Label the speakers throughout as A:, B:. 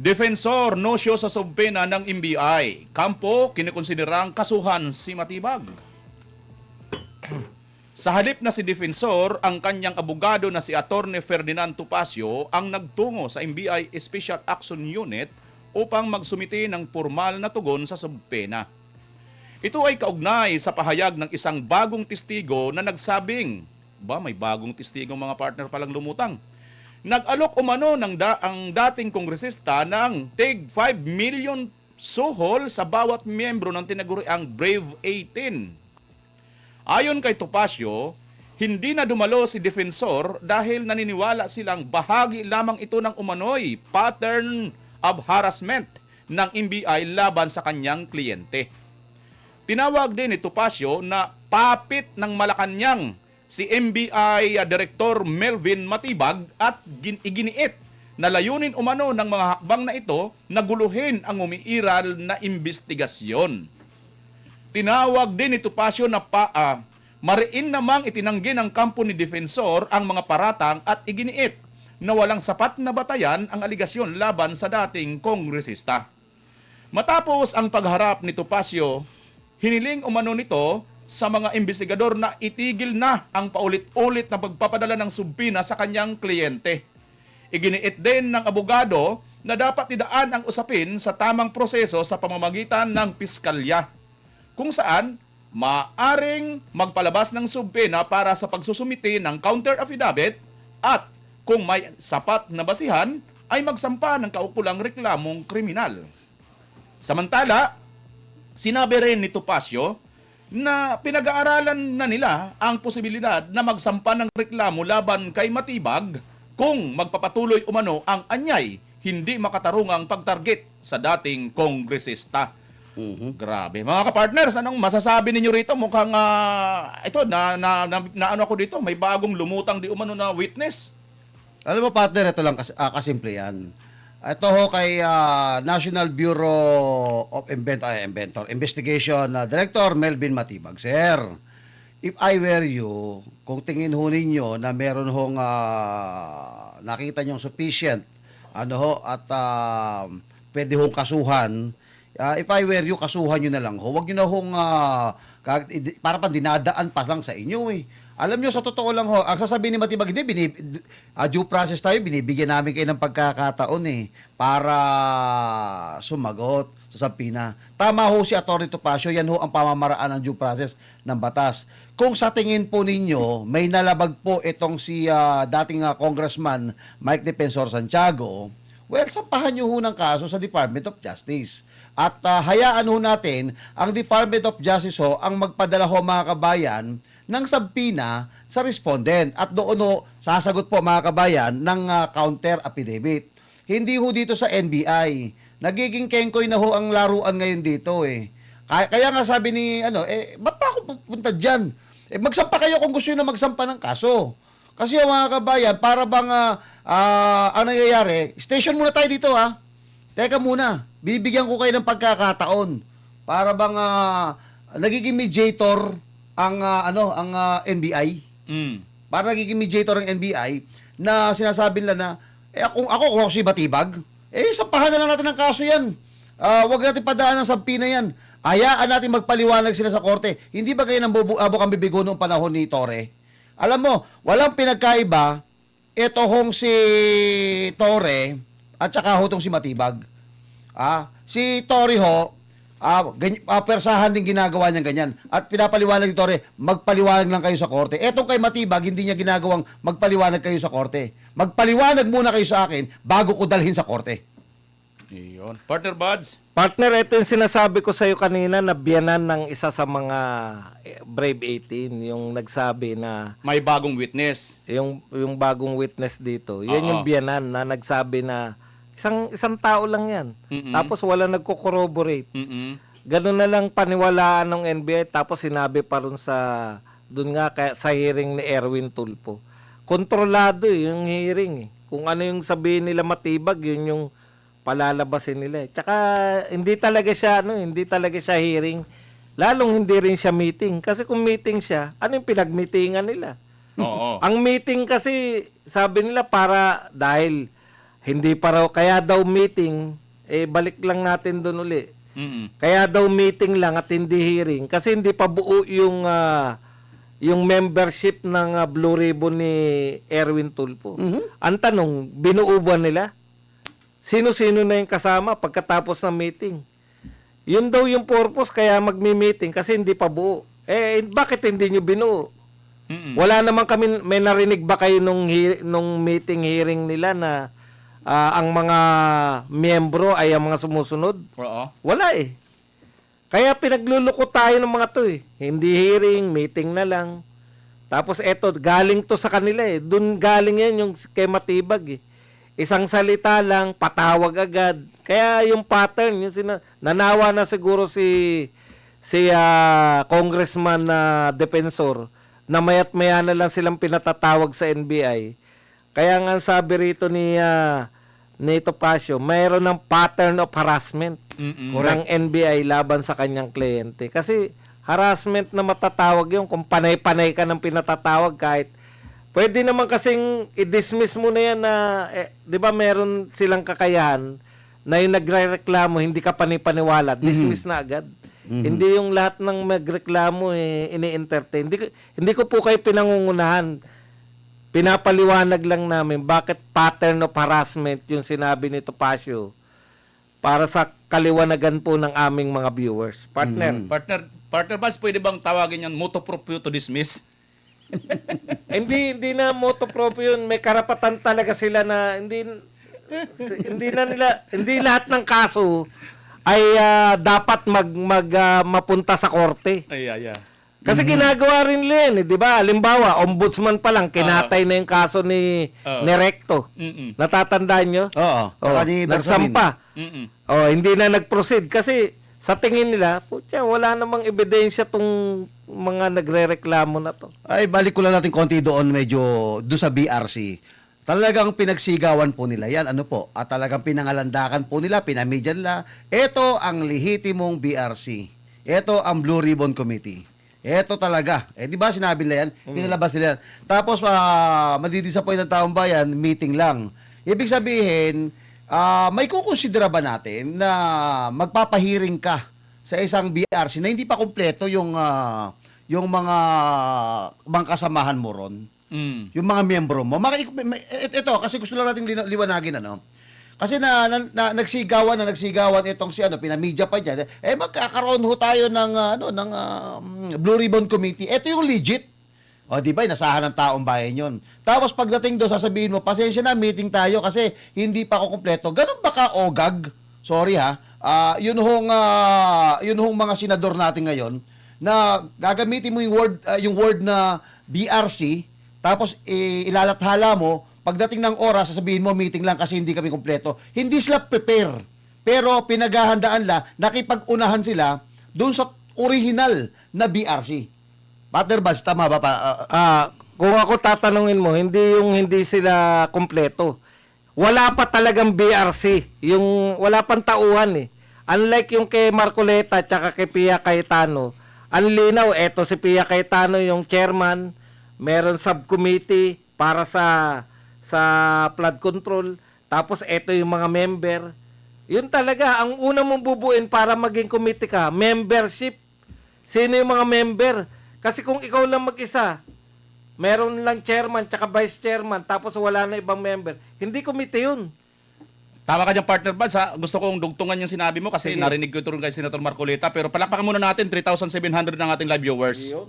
A: Defensor no show sa subpena ng NBI. Kampo, kinikonsiderang kasuhan si Matibag. Sa halip na si Defensor, ang kanyang abogado na si Attorney Ferdinand Topacio ang nagtungo sa NBI Special Action Unit upang magsumiti ng formal na tugon sa subpena. Ito ay kaugnay sa pahayag ng isang bagong testigo na nagsabing, may bagong testigo mga partner palang lumutang. Nag-alok umano ang dating kongresista ng tig 5 million suhol sa bawat miyembro ng tinaguriang Brave 18. Ayon kay Topacio, hindi na dumalo si Defensor dahil naniniwala silang bahagi lamang ito ng umano'y pattern of harassment ng NBI laban sa kanyang kliyente. Tinawag din ni Topacio na papit ng Malacanang si NBI Director Melvin Matibag at iginiit na layunin umano ng mga hakbang na ito na guluhin ang umiiral na investigasyon. Tinawag din ni Topacio na mariin namang itinanggi ng kampo ni Defensor ang mga paratang at iginiit na walang sapat na batayan ang aligasyon laban sa dating kongresista. Matapos ang pagharap ni Topacio, hiniling umano nito sa mga investigador na itigil na ang paulit-ulit na pagpapadala ng subpina sa kanyang kliyente. Iginiit din ng abogado na dapat idaan ang usapin sa tamang proseso sa pamamagitan ng piskalya, kung saan maaring magpalabas ng subpena para sa pagsusumiti ng counter affidavit at kung may sapat na basihan ay magsampa ng kaukulang reklamong kriminal. Samantala, sinabi rin ni Topacio na pinag-aaralan na nila ang posibilidad na magsampa ng reklamo laban kay Matibag kung magpapatuloy umano ang anyay hindi makatarungang pagtarget sa dating kongresista. Grabe. Mga kapartners, anong masasabi ninyo rito? Mukhang ito na ano ako dito, may bagong lumutang di umano na witness.
B: Alam mo partner, ito lang kasimple yan. Ito ho kay National Bureau of Investigation Director Melvin Matibag. Sir, if I were you, kung tingin ho ninyo na meron hong nakita nyong sufficient at pwede hong kasuhan, if I were you, kasuhan nyo na lang ho. Huwag nyo na hong para pa dinadaan pa lang sa inyo eh. Alam nyo, sa totoo lang ho, ang sasabihin ni Matibag, hindi, due process tayo, binibigyan namin kayo ng pagkakataon para sumagot sa subpoena. Tama ho si Atty. Topacio, yan ho ang pamamaraan ng due process ng batas. Kung sa tingin po ninyo, may nalabag po itong si dating Congressman Mike Defensor Santiago, well, sampahan nyo ho ng kaso sa Department of Justice. At hayaan ho natin ang Department of Justice ho ang magpadala ho mga kabayan ng subpoena sa respondent at doon ho sasagot po mga kabayan ng counter affidavit. Hindi ho dito sa NBI. Nagiging kengkoy na ho ang laruan ngayon dito eh. Kaya nga sabi ni ba't pa ako pupunta dyan? Magsampa kayo kung gusto nyo na magsampa ng kaso. Kasi mga kabayan, para bang ang nangyayari, station muna tayo dito ha. Teka muna, bibigyan ko kayo ng pagkakataon. Para bang nagiging mediator ang NBI. Para nagiging mediator ang NBI na sinasabi nila na kung ako si Matibag, sampahan na lang natin ng kaso yan. Huwag natin padaan ng subpoena yan. Hayaan natin magpaliwanag sila sa korte. Hindi ba kayo nang abok ang bibigo noong panahon ni Torre? Alam mo, walang pinagkaiba ito hong si Torre at saka hotong si Matibag. Si Torre ho, persahan din ginagawa niya ganyan. At pinapaliwanag ni Torre, magpaliwanag lang kayo sa korte. Etong kay Matibag, hindi niya ginagawang magpaliwanag kayo sa korte. Magpaliwanag muna kayo sa akin bago ko dalhin sa korte.
A: Iyon. Partner Buds?
C: Partner, ito yung sinasabi ko sa'yo kanina na biyanan ng isa sa mga Brave 18, yung nagsabi na
A: May bagong witness.
C: yung bagong witness dito. Yan yung biyanan na nagsabi na isang tao lang yan. Tapos wala nagko-corroborate. Ganun na lang paniwalaan ng NBI tapos sinabi pa rin dun nga sa hearing ni Erwin Tulfo. Kontrolado yung hearing Kung ano yung sabihin nila Matibag, yun yung palalabasin nila. Tsaka hindi talaga siya hearing. Lalong hindi rin siya meeting. Kasi kung meeting siya, ano yung pinag-meetingan nila?
A: Oo.
C: Ang meeting kasi, sabi nila dahil hindi pa raw, kaya daw meeting, balik lang natin doon uli.
A: Mm-mm.
C: Kaya daw meeting lang at hindi hearing kasi hindi pa buo yung membership ng Blue Ribbon ni Erwin Tulfo. Ang tanong, binuo ba nila? Sino-sino na yung kasama pagkatapos ng meeting? Yun daw yung purpose kaya magmi-meeting kasi hindi pa buo. Bakit hindi nyo binuo?
A: Mm-mm.
C: Wala naman kami, may narinig ba kayo nung meeting hearing nila na ang mga miyembro ay ang mga sumusunod?
A: Oo.
C: Wala eh. Kaya pinagluluko tayo ng mga to eh. Hindi hearing, meeting na lang. Tapos eto, galing to sa kanila eh. Doon galing yan yung kay Matibag eh. Isang salita lang, patawag agad. Kaya yung pattern, nanawa na siguro si Congressman na Defensor na mayat maya na lang silang pinatatawag sa NBI. Kaya nga sabi rito ni Topacio, mayroon ng pattern of harassment ng NBI laban sa kanyang kliyente. Kasi harassment na matatawag yun kung panay-panay ka ng pinatatawag kahit pwede naman kasing i-dismiss mo na yan na, di ba meron silang kakayahan na yung nagre-reklamo, hindi ka panipaniwala, dismiss na agad. Hindi yung lahat ng magreklamo ini-entertain. Hindi ko po kayo pinangungunahan. Pinapaliwanag lang namin bakit pattern of harassment yung sinabi ni Topacio para sa kaliwanagan po ng aming mga viewers. Partner.
A: Partner Bals, pwede bang tawagin yan motu proprio to dismiss?
C: hindi na motu proprio yun. May karapatan talaga sila na hindi lahat ng kaso ay dapat mapunta sa korte.
A: Ay.
C: Kasi ginagawa rin nila yan, 'di ba? Halimbawa, ombudsman pa lang kinatay na yung kaso ni Recto. Natatandaan nyo?
B: Oo. Tsaka ni Bersamin.
C: Nagsampa.
A: Mm-mm.
C: Hindi na nag-proceed kasi sa tingin nila, putya, wala namang ebidensya tong mga nagrereklamo na to.
B: Ay, balik ko lang natin konti doon sa BRC. Talagang pinagsigawan po nila yan. Ano po? At talagang pinangalandakan po nila, pinamidyan nila. Ito ang lehitimong BRC. Ito ang Blue Ribbon Committee. Ito talaga. Di ba sinabi nila yan? Pinalabas nila yan. Tapos, madidisappoint ng taong bayan, meeting lang. Ibig sabihin, may kukonsidera ba natin na magpapahiring ka sa isang BRC na hindi pa kumpleto yung mga kasamahan mo ron? Yung mga miyembro mo. Ito, kasi gusto lang nating liwanagin, ano? Kasi nagsigawan itong pinamidya pa diyan. Magkakaroon ho tayo ng Blue Ribbon Committee. Ito yung legit. O di ba, inasahan ng taong bayan 'yon. Tapos pagdating doon sasabihin mo, pasensya na, meeting tayo kasi hindi pa ako kumpleto. Ganun ba ka ogag? Sorry ha. Yun hong mga senador natin ngayon na gagamitin mo yung word na BRC, tapos ilalathala mo. Pagdating ng oras, sasabihin mo, meeting lang kasi hindi kami kumpleto. Hindi sila prepare. Pero pinaghahandaan nakipag-unahan sila doon sa original na BRC. Partner Baz, tama ba pa?
C: Kung ako tatanungin mo, hindi sila kumpleto. Wala pa talagang BRC. Wala pang tauhan eh. Unlike yung kay Marcoleta at kay Pia Cayetano, ang linaw, eto si Pia Cayetano yung chairman, meron subcommittee para sa flood control. Tapos eto yung mga member. Yun talaga, ang una mong bubuin para maging committee ka, membership. Sino yung mga member? Kasi kung ikaw lang mag-isa, meron lang chairman tsaka vice chairman, tapos wala na ibang member, hindi committee yun.
A: Tama ka dyan, partner Bals. Gusto kong dugtungan yung sinabi mo kasi narinig ko ito rin kay Senator Marcoleta. Pero palakpakan muna natin, 3,700 ng ating live viewers.
C: Yun.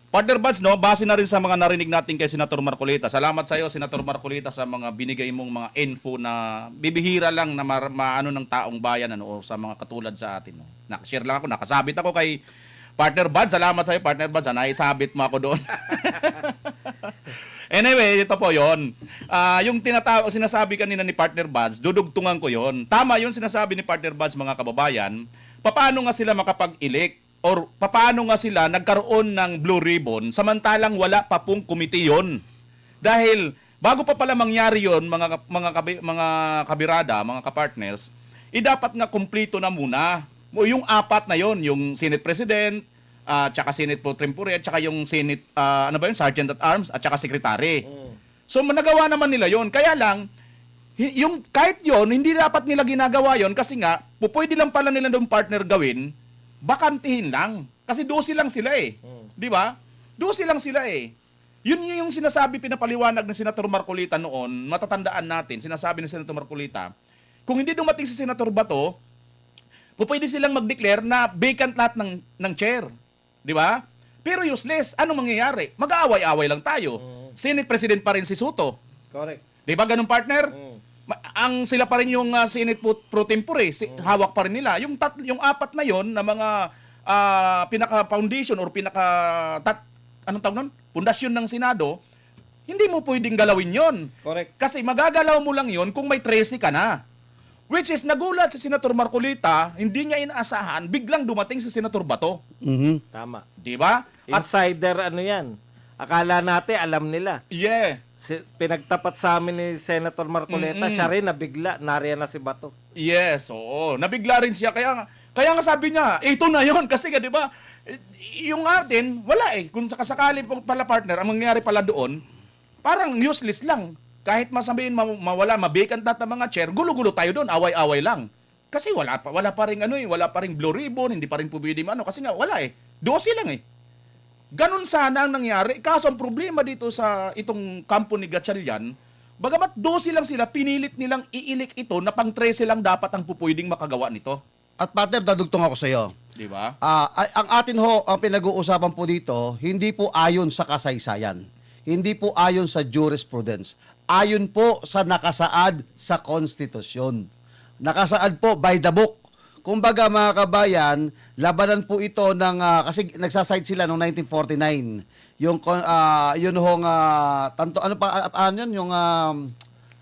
A: Partner Buds, no, base na rin sa mga narinig natin kay Senator Marcoleta. Salamat sa iyo, Senator Marcoleta, sa mga binigay mong mga info na bibihira lang na maano ng taong bayan, o sa mga katulad sa atin. No. Nakashare lang ako, nakasabit ako kay Partner Buds. Salamat sa iyo, Partner Buds. Naisabit mo ako doon. Anyway, ito po yon. Yung sinasabi kanina ni Partner Buds, dudugtungan ko yon. Tama yung sinasabi ni Partner Buds, mga kababayan. Paano nga sila makapag-elect? Or paano nga sila nagkaroon ng Blue Ribbon samantalang wala pa pong komite yon? Dahil bago pa pala mangyari yon, mga kabirada, mga kapartners, dapat nga kumpleto na muna. Yung apat na yon, yung Senate President, tsaka Senate Pro Tempore, at tsaka yung Senate, Sergeant at Arms, at tsaka Secretary. So nagawa naman nila yon. Kaya lang, yung kahit yon hindi dapat nila ginagawa yon kasi nga, pwede lang pala nila ng partner gawin, bakantihin lang. Kasi 12 lang sila eh. Di ba? 12 lang sila eh. Yun yung sinasabi, pinapaliwanag ng Senator Marcolita noon, matatandaan natin, sinasabi ng Senator Marcolita, kung hindi dumating si Senator Bato, pwede silang mag-declare na vacant lahat ng chair. Di ba? Pero useless. Anong mangyayari? Mag-aaway-aaway lang tayo. Senate President pa rin si Soto.
C: Correct.
A: Di ba ganun, partner? Ang sila pa rin yung Senate pro tempore, hawak pa rin nila. Yung apat na yon na mga pinaka-foundation or anong tawag nun? Pundasyon ng Senado, hindi mo pwedeng galawin yon.
C: Correct.
A: Kasi magagalaw mo lang yon kung may 13 ka na. Which is, nagulat si Senator Marcolita, hindi niya inaasahan, biglang dumating si Senator Bato.
B: Mhm.
C: Tama.
A: Di ba? At
C: Insider ano yan. Akala natin alam nila.
A: yeah.
C: Pinagtapat sa amin ni Senator Marcoleta, siya rin nabigla, nariyan na si Bato.
A: Yes, oo. Nabigla rin siya. Kaya nga sabi niya, ito na yon. Kasi nga, di ba, yung atin, wala eh. Kung sakasakali pala partner, ang mangyayari pala doon, parang useless lang. Kahit masabihin mawala, mabakant na mga chair, gulo-gulo tayo doon, away-away lang. Kasi wala pa ring wala pa ring blue ribbon, hindi pa rin pwede kasi nga wala eh. 12 lang eh. Ganun sana ang nangyari. Kaso ang problema dito sa itong kampo ni Gatchalian, bagamat 12 lang sila, pinilit nilang iilik ito na pang 13 lang dapat ang pupwedeng makagawa nito.
B: At partner, dadugtong ako sa iyo.
A: Di ba?
B: Ang atin ang pinag-uusapan po dito, hindi po ayon sa kasaysayan. Hindi po ayon sa jurisprudence. Ayon po sa nakasaad sa konstitusyon. Nakasaad po by the book. Kumbaga mga kabayan, labanan po ito ng kasi nagsaside sila noong 1949. Yung yun hong yung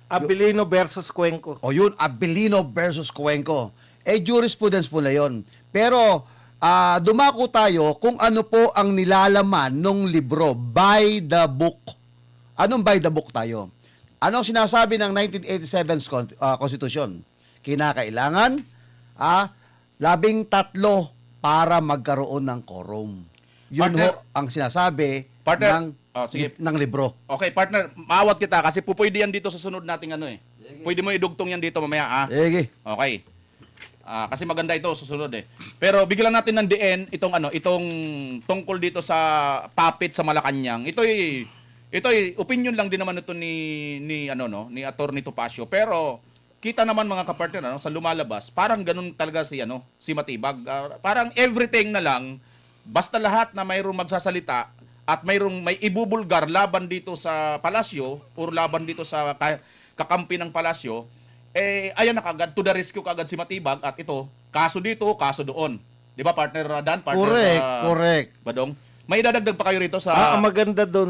C: Abilino versus Cuenco.
B: yun Abilino versus Cuenco. Jurisprudence po na yun. Pero dumako tayo kung ano po ang nilalaman ng libro by the book. Anong by the book tayo? Anong sinasabi ng 1987 Constitution? Kinakailangan 13 para magkaroon ng quorum. Yun
A: Partner,
B: ho ang sinasabi
A: partner, sige.
B: ng libro.
A: Okay, partner, maawat kita kasi pupwede yan dito sa sunod nating eh. Pwede mo idugtong yan dito mamaya
B: Sige.
A: Okay. Kasi maganda ito susunod eh. Pero bigyan natin ng DN itong tungkol dito sa puppet sa Malacanang. Ito'y opinion lang din naman ito ni Attorney Topacio. Pero kita naman mga kapartner sa lumalabas, parang ganun talaga si Matibag. Parang everything na lang basta lahat na mayroong magsasalita at may ibubulgar laban dito sa palasyo o laban dito sa kakampi ng palasyo, ayan na kagad, to the rescue kagad si Matibag at ito, kaso dito, kaso doon. Di ba, partner Dan? Partner,
B: Correct.
A: Badong? May idadagdag pa kayo rito sa...
C: Ang maganda doon,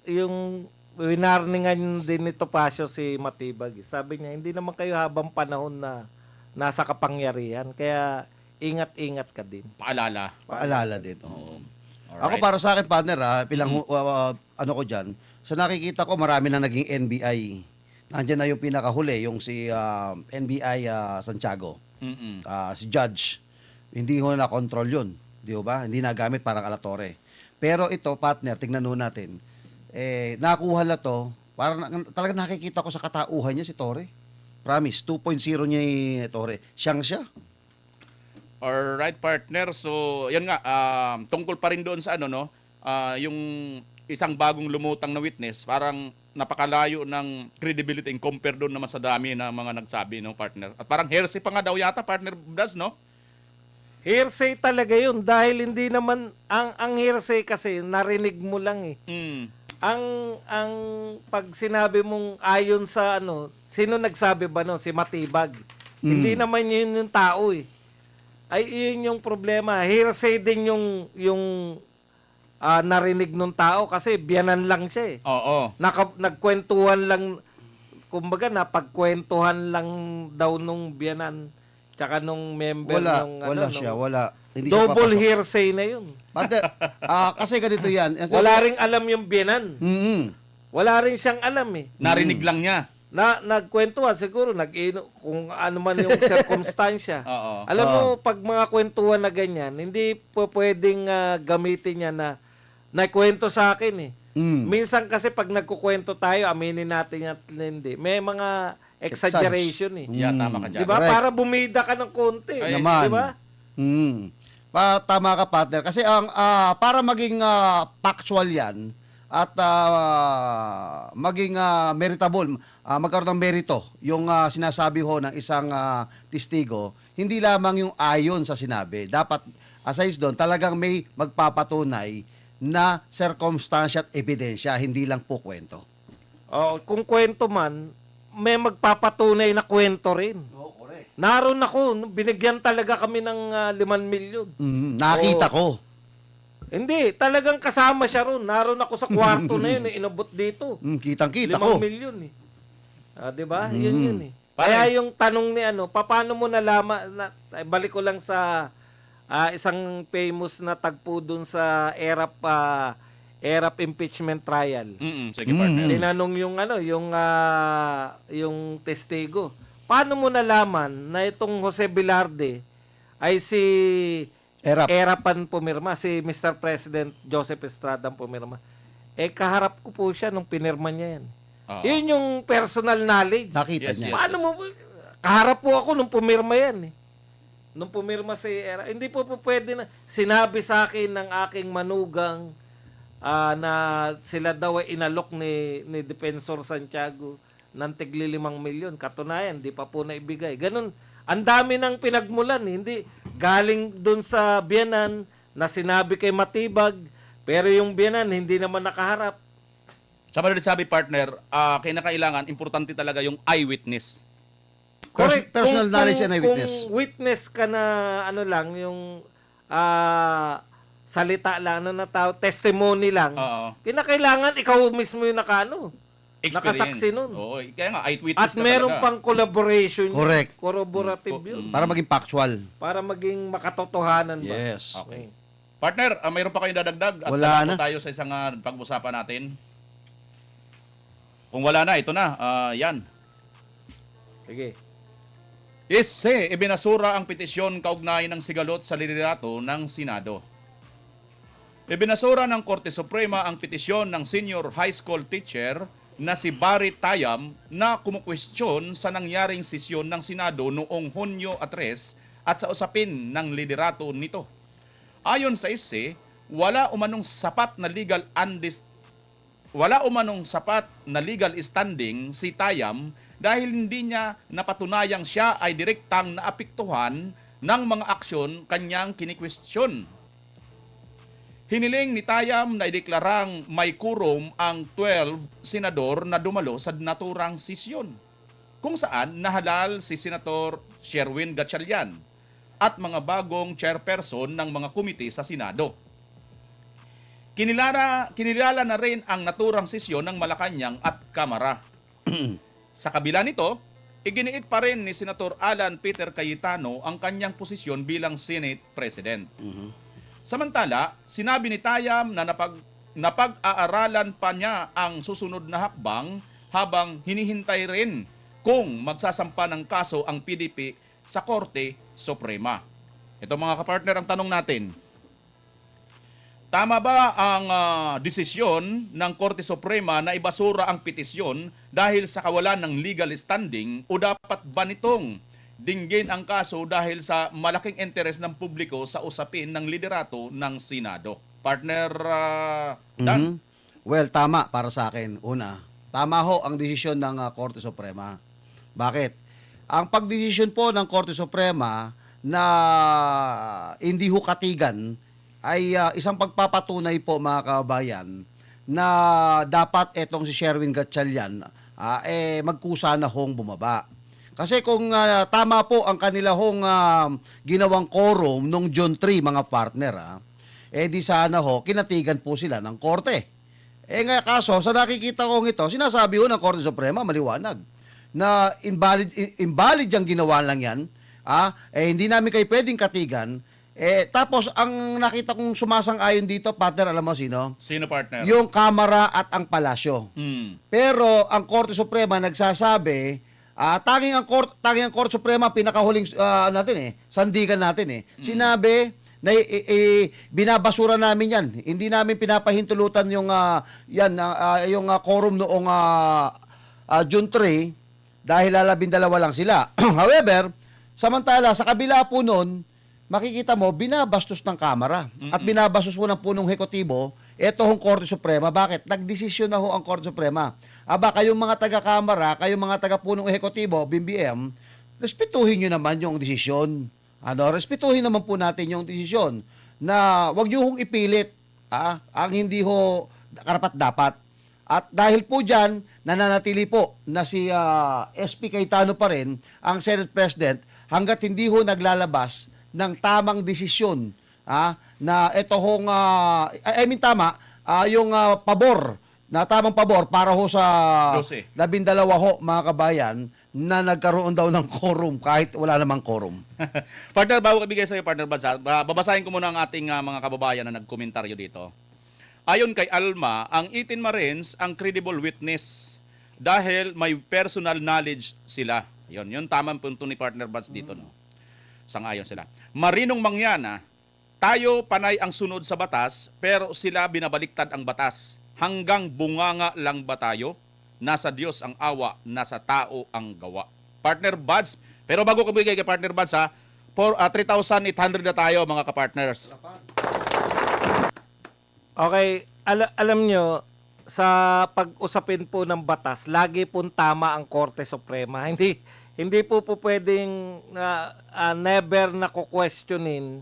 C: yung winarningan din ni Topacio si Matibag. Sabi niya, hindi naman kayo habang panahon na nasa kapangyarihan. Kaya ingat-ingat ka din.
A: Paalala
B: din. Oo.
A: Alright.
B: Ako para sa akin, partner, ko dyan, sa nakikita ko, marami na naging NBI. Nandiyan na yung pinakahuli, yung si NBI Santiago. Si Judge. Hindi ko na-control yun. Di ba? Hindi nagamit parang Alatore. Pero ito, partner, tingnan nun natin. Nakuha na to, parang talaga nakikita ko sa katauhan niya si Torre. Promise, 2.0 niya yung Torre. Siyang siya.
A: Alright, partner. So, yan nga, tungkol pa rin doon sa yung isang bagong lumutang na witness, parang napakalayo ng credibility in compare doon naman sa dami na mga nagsabi, partner. At parang hearsay pa nga daw yata, partner Blas, no?
C: Hearsay talaga yun dahil hindi naman, ang hearsay kasi narinig mo lang eh. Ang pag sinabi mong ayon sa sino nagsabi ba si Matibag? Hindi naman yun yung tao eh. Ay yun yung problema. Hearsay din yung narinig ng tao kasi biyanan lang siya eh.
A: Oo.
C: Nagkwentuhan lang, kumbaga napagkwentuhan lang daw nung biyanan tsaka nung member
B: Wala siya. Hindi
C: double
B: siya
C: hearsay na yun.
B: Kasi ganito yan.
C: Wala ring alam yung biyanan. Wala rin siyang alam eh.
A: Narinig lang niya.
C: Nagkwentuhan siguro, kung ano man yung circumstansya.
A: Oo.
C: Alam mo, pag mga kwentuhan na ganyan, hindi po pwedeng gamitin niya na nagkwento sa akin eh. Minsan kasi pag nagkukwento tayo, aminin natin at hindi. May mga exaggeration eh.
A: Yeah, tama ka dyan.
C: Di ba?
B: Correct.
C: Para bumida ka ng konti.
A: Ay,
B: Naman.
C: Di ba?
B: Tama ka, partner. Kasi ang para maging factual yan at maging meritable, magkaroon ng merito yung sinasabi ho ng isang testigo, hindi lamang yung ayon sa sinabi. Dapat, aside doon, talagang may magpapatunay na circumstantial at ebidensya, hindi lang po kwento.
C: Kung kwento man, may magpapatunay na kwento rin.
B: Oo, correct.
C: Naroon ako, binigyan talaga kami ng 5 milyon.
B: Nakita ko.
C: Hindi, talagang kasama siya ron. Naroon ako sa kwarto na yun, inabot dito.
B: Kitang-kita
C: 5
B: ko.
C: milyon eh. 'Di ba? Yun eh. Kaya yung tanong ni paano mo nalaman balik ko lang sa isang famous na tagpo dun sa ERAP impeachment trial.
A: Sige, partner.
C: Tinanong yung testigo. Paano mo nalaman na itong Jose Velarde ay si ERAP ang pumirma, si Mr. President Joseph Estrada ang pumirma? Kaharap ko po siya nung pinirma niya yan. Yun yung personal knowledge.
B: Nakita
A: Yes,
B: niya.
A: yes.
C: Paano mo? Kaharap po ako nung pumirma yan eh. Nung pumirma si ERAP. Hindi po pwede na. Sinabi sa akin ng aking manugang na sila daw ay inalok ni Defensor Santiago ng tigli 5 milyon. Katunayan, di pa po naibigay. Ganun. Ang dami ng pinagmulan. Hindi galing dun sa biyanan na sinabi kay Matibag, pero yung biyanan hindi naman nakaharap.
A: Sa mga sabi, partner, kinakailangan, importante talaga yung eyewitness.
C: Correct.
B: Personal knowledge and eyewitness.
C: Kung witness ka na yung salita lang, testimony lang,
A: Oo.
C: kinakailangan ikaw mismo yung
A: Experience.
C: nakasaksi nun.
A: Oo, kaya nga, eyewitness
C: At
A: ka
C: meron
A: talaga.
C: pang collaboration. yun.
B: Correct.
C: Corroborative yun.
B: Para maging factual.
C: Para maging makatotohanan ba?
B: Yes.
A: Okay. Partner, mayroon pa kayong dadagdag? At
B: Wala
A: tayo
B: na.
A: tayo sa isang pag-usapan natin. Kung wala na, ito na. Yan.
C: Sige.
A: Ibinasura ang petisyon kaugnay ng sigalot sa liderato ng Senado. Ibinasura ng Korte Suprema ang petisyon ng senior high school teacher na si Barry Tayam na kumukwestiyon sa nangyaring sesyon ng Senado noong Hunyo 3 at sa usapin ng liderato nito. Ayon sa ISE, wala umanong sapat na legal standing si Tayam dahil hindi niya napatunayang siya ay direktang naapektuhan ng mga aksyon kanyang kinikwestiyon. Hiniling ni Tayam na ideklarang may quorum ang 12 senador na dumalo sa naturang sesyon, kung saan nahalal si Senator Sherwin Gatchalian at mga bagong chairperson ng mga komite sa Senado. Kinilala na rin ang naturang sesyon ng Malacanang at Kamara. Sa kabila nito, iginiit pa rin ni Senator Alan Peter Cayetano ang kanyang posisyon bilang Senate President. Samantala, sinabi ni Tayam na napag-aaralan pa niya ang susunod na hakbang habang hinihintay rin kung magsasampa ng kaso ang PDP sa Korte Suprema. Ito mga kapartner ang tanong natin. Tama ba ang desisyon ng Korte Suprema na ibasura ang petisyon dahil sa kawalan ng legal standing o dapat ba nitong dinggin ang kaso dahil sa malaking interes ng publiko sa usapin ng liderato ng Senado? Partner Dan?
B: Well, tama para sa akin. Una, tama ho ang desisyon ng Korte Suprema. Bakit? Ang pagdesisyon po ng Korte Suprema na hindi ho katigan ay isang pagpapatunay po mga kabayan na dapat etong si Sherwin Gatchalian magkusa na hong bumaba. Kasi kung tama po ang kanila hong ginawang quorum nung June 3 mga partner, di sana ho kinatigan po sila ng korte. Nga kaso sa nakikita kong ito, sinasabi ho ng Korte Suprema maliwanag na invalid yung ginawa lang yan. Hindi namin kayo pwedeng katigan. Tapos ang nakita kong sumasang-ayon dito, partner, alam mo sino?
A: Sino partner?
B: Yung Kamara at ang Palasyo. Pero ang Korte Suprema nagsasabi, tanging ang Korte Suprema pinakahuling sandigan natin Sinabi na binabasura namin yan. Hindi namin pinapahintulutan yung yung quorum noong June 3 dahil 12 lang sila. However, samantala, sa kabila po nun, makikita mo, binabastos ng Kamara at binabastos po ng punong hekutibo ito hong Korte Suprema. Bakit? Nagdesisyon na ho ang Korte Suprema. Aba, kayong mga taga-Kamara, kayong mga taga-punong hekutibo, BBM, respetuhin nyo naman yung desisyon. Respetuhin naman po natin yung desisyon na wag nyo hong ipilit ang hindi ho karapat-dapat. At dahil po dyan, nananatili po na si SP Cayetano pa rin, ang Senate President, hanggat hindi ho naglalabas ng tamang desisyon na ito hong, yung pabor, na tamang pabor para ho sa
A: 12.
B: 12 ho, mga kabayan, na nagkaroon daw ng quorum kahit wala namang quorum.
A: Partner, bago ibigay sa'yo, Partner Bansa, babasahin ko muna ang ating mga kababayan na nagkomentaryo dito. Ayon kay Alma, ang 18 Marines ang credible witness dahil may personal knowledge sila. Yun tamang punto ni Partner Bansa dito. No? Sang-ayon sila. Marinong Mangyana, tayo panay ang sunod sa batas, pero sila binabaliktad ang batas. Hanggang bunganga lang ba tayo? Nasa Diyos ang awa, nasa tao ang gawa. Partner Buds, pero bago ko bigay kay Partner Buds, 3,800 na tayo, mga kapartners.
C: Okay, alam nyo, sa pag-usapin po ng batas, lagi pong tama ang Korte Suprema. Hindi po pwedeng never na questionin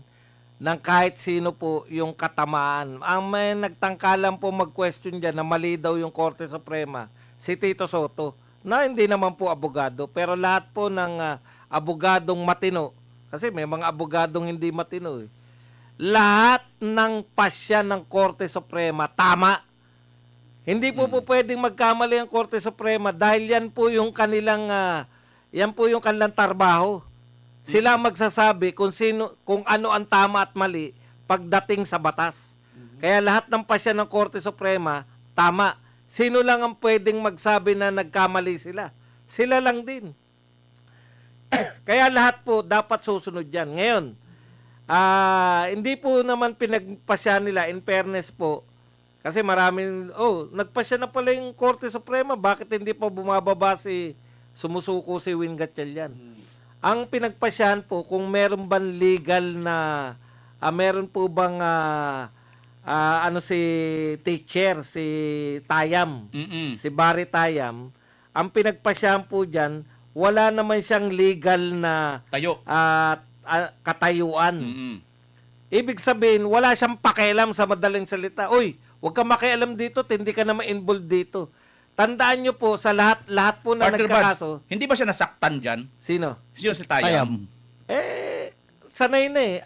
C: ng kahit sino po yung katamaan. Ang may nagtangkalan po mag-question dyan na mali daw yung Korte Suprema, si Tito Soto, na hindi naman po abogado. Pero lahat po ng abogadong matino, kasi may mga abogadong hindi matino eh. Lahat ng pasya ng Korte Suprema, tama. Hindi po pwedeng magkamali ang Korte Suprema dahil yan po yung kanilang trabaho. Sila magsasabi kung ano ang tama at mali pagdating sa batas. Kaya lahat ng pasya ng Korte Suprema, tama. Sino lang ang pwedeng magsabi na nagkamali sila? Sila lang din. Kaya lahat po dapat susunod yan. Ngayon, hindi po naman pinagpasya nila, in fairness po, kasi maraming, nagpasya na pala yung Korte Suprema, bakit hindi pa bumababa sumusuko si Win Gatchalian? Ang pinagpasyahan po, kung meron bang legal na, meron po bang, si teacher, si Tayam, si Barry Tayam, ang pinagpasyahan po dyan, wala naman siyang legal na
A: Tayo.
C: katayuan. Ibig sabihin, wala siyang pakialam sa madaling salita. Uy, huwag ka makialam dito, hindi ka na ma-involve dito. Tandaan nyo po, sa lahat po na
A: Partner
C: nagkakaso.
A: Buds, hindi ba siya nasaktan dyan?
C: Sino?
A: Sino si Tayam?
C: Sanay na eh.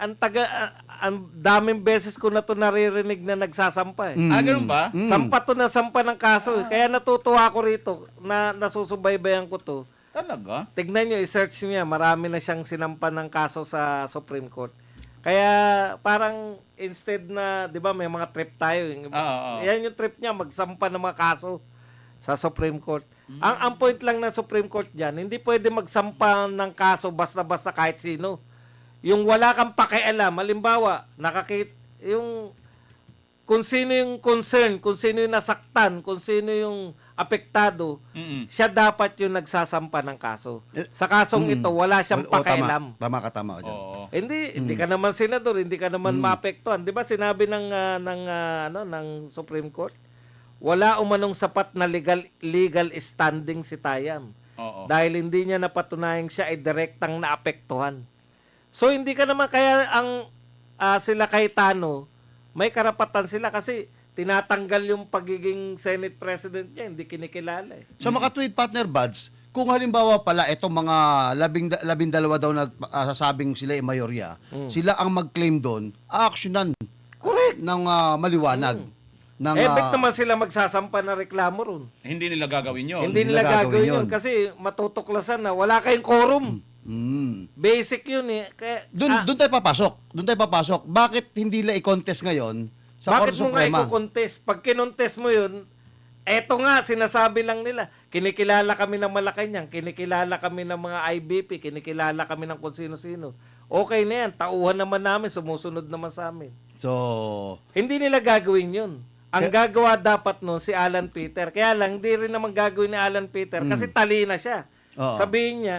C: Ang daming beses ko na to naririnig na nagsasampa eh.
A: Ganun ba?
C: Sampa to na sampa ng kaso eh. Kaya natutuwa ko rito na nasusubaybayan ko to.
A: Talaga?
C: Tignan nyo, i-search niya. Marami na siyang sinampa ng kaso sa Supreme Court. Kaya parang instead na, di ba may mga trip tayo. Yan yung trip niya, magsampa ng mga kaso sa Supreme Court. Ang point lang ng Supreme Court dyan, hindi pwede magsampa ng kaso basta-basta kahit sino. Yung wala kang pakialam, halimbawa, kung sino yung concern, kung sino yung nasaktan, kung sino yung apektado, siya dapat yung nagsasampa ng kaso. Sa kasong ito, wala siyang pakialam.
B: Tama ka dyan.
C: Hindi ka naman senador, hindi ka naman maapektuhan. 'Di ba sinabi ng Supreme Court, wala umanong sapat na legal standing si Tayam. Dahil hindi niya napatunayang siya ay direktang naapektuhan. So hindi ka naman kaya sila Cayetano, may karapatan sila kasi tinatanggal yung pagiging Senate President niya, hindi kinikilala eh.
B: So makatweet, Partner Buds, kung halimbawa pala itong mga 12 daw nagsasabing sila ay mayorya, sila ang mag-claim doon, actionan.
C: Correct.
B: Ng maliwanag.
C: Ba't naman sila magsasampa na reklamo ron?
A: Hindi nila gagawin yun.
C: Hindi nila gagawin yun kasi matutuklasan na wala kayong quorum. Basic yun eh.
B: Doon tayo papasok. Bakit hindi nila i-contest ngayon sa Korte
C: Bakit mo nga
B: Suprema?
C: i-contest? Pag kinontest mo yun, eto nga, sinasabi lang nila, kinikilala kami ng Malacanang, kinikilala kami ng mga IBP, kinikilala kami ng kung sino-sino. Okay na yan, tauhan naman namin, sumusunod naman sa amin.
B: So,
C: hindi nila gagawin yun. Ang gagawa dapat nun si Alan Peter. Kaya lang, hindi rin naman gagawin ni Alan Peter kasi tali na siya.
B: Oo.
C: sabihin niya,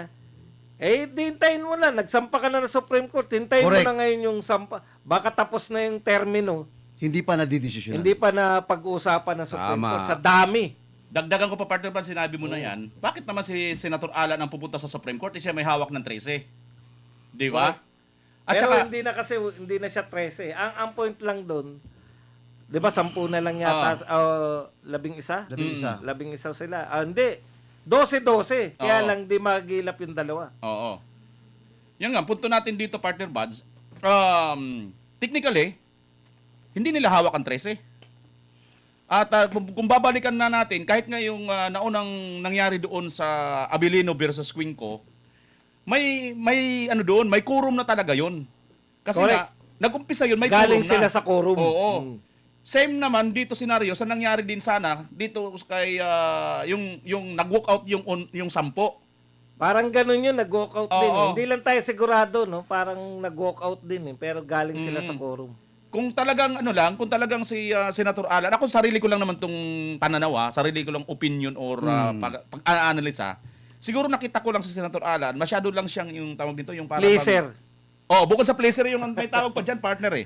C: hintayin mo lang, nagsampa ka na ng Supreme Court, hintayin mo
B: Correct.
C: na ngayon yung sampa. Baka tapos na yung termino,
B: Hindi pa nadidesisyonan.
C: hindi pa na pag-uusapan ng Supreme
B: Tama.
C: Court. Sa dami.
A: Dagdagan ko pa, partner, pa sinabi mo na yan, bakit naman si Senator Alan ang pupunta sa Supreme Court? Siya may hawak ng 13. Di ba? At
C: Pero
A: saka,
C: hindi na siya 13. Ang point lang doon, 'di ba 10 na lang yata, 11?
B: 11.
C: 11 sila. Hindi. 12. Kaya
A: Oo.
C: lang di magilap yung dalawa.
A: oo. Yan nga, punto natin dito, partner Buds. Technically, hindi nila hawak ang 13. At kung babalikan na natin, kahit nga yung naunang nangyari doon sa Abilino versus Quinco, may ano doon, may quorum na talaga yon. Kasi
C: Correct.
A: nga, nag-umpisa yun, may
C: Galing
A: quorum
C: sila
A: na.
C: sa quorum.
A: Oo.
C: Mm.
A: Same naman dito senaryo sa nangyari din sana dito kay yung nag-walk out yung 10.
C: Parang ganun yun, nag-walk out din.
A: Oo.
C: Hindi lang tayo sigurado, no? Parang nag-walk out din, pero galing sila sa quorum.
A: Kung talagang kung talagang si Senator Alan, ako sarili ko lang naman tong pananaw, sarili ko lang opinion or pag-analisa. Siguro nakita ko lang si Senator Alan, masyado lang siyang yung tawag dito, yung parang
C: Pleaser.
A: bukod sa pleaser yung may tawag pa diyan, partner eh.